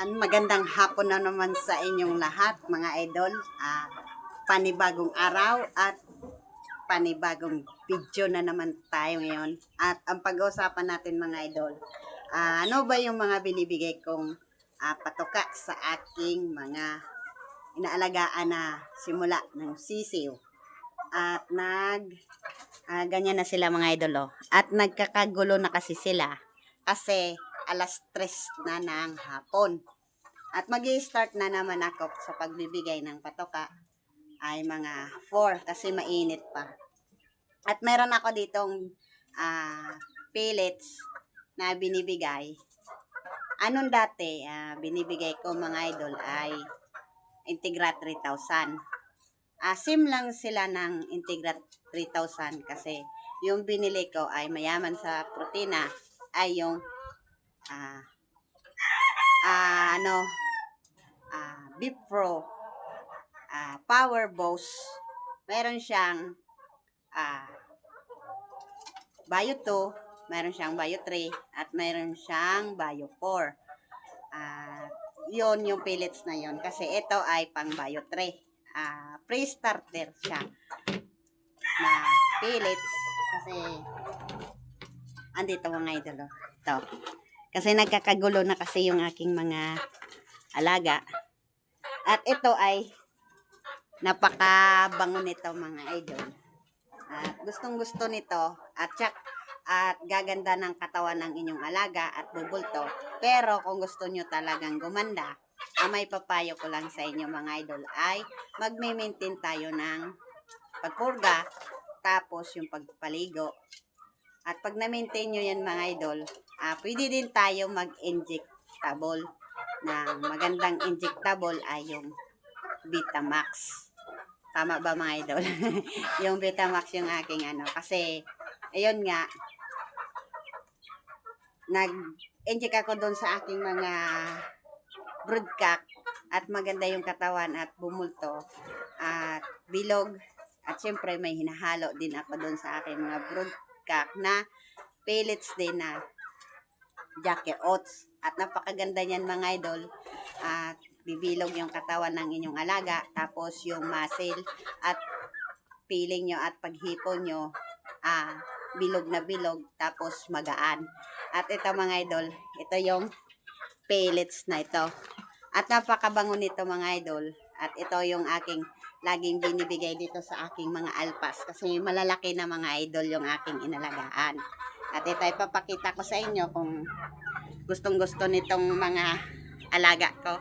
Magandang hapon na naman sa inyong lahat, mga idol. Panibagong araw at panibagong video na naman tayo ngayon. At ang pag-uusapan natin, mga idol, ano ba yung mga binibigay kong patoka sa aking mga inaalagaan na simula ng sisiw. At ganyan na sila, mga idol. At nagkakagulo na kasi sila kasi alas 3 na ng hapon. At mag-i-start na naman ako sa pagbibigay ng patoka ay mga 4 kasi mainit pa. At meron ako ditong pellets na binibigay. Anong dati binibigay ko, mga idol, ay Integra 3000. Sim lang sila ng Integra 3000 kasi yung binili ko ay mayaman sa protina ay yung Beef Pro Power Boss. Meron siyang Bio 2, meron siyang Bio 3 at meron siyang Bio 4. Yon yung pellets na yon kasi ito ay pang Bio 3. Pre-starter siya na pellets kasi andito, mga idol. Ito. Kasi nagkakagulo na kasi yung aking mga alaga. At ito ay napakabango nito, mga idol. At gustong-gusto nito at gaganda ng katawan ng inyong alaga at bubulto. Pero kung gusto nyo talagang gumanda, may papayo ko lang sa inyo, mga idol, ay magme-maintain tayo ng pagpurga, tapos yung pagpaligo. At pag na-maintain nyo yan, mga idol, pwede din tayo mag-injectable. Na magandang injectable ay yung Vitamax. Tama ba, mga idol? Yung Vitamax yung aking kasi ayun nga, nag-inject ako doon sa aking mga broodcock at maganda yung katawan at bumulto at bilog. At syempre may hinahalo din ako doon sa aking mga broodcock na pellets din na Jackie Oats. At napakaganda niyan, mga idol. At bibilog yung katawan ng inyong alaga. Tapos yung muscle at feeling nyo at paghipon nyo, bilog na bilog. Tapos magaan. At ito, mga idol, ito yung pellets na ito. At napakabango nito, mga idol. At ito yung aking laging binibigay dito sa aking mga alpas. Kasi malalaki na, mga idol, yung aking inalagaan. At ito ay papakita ko sa inyo kung gustong-gusto nitong mga alaga ko.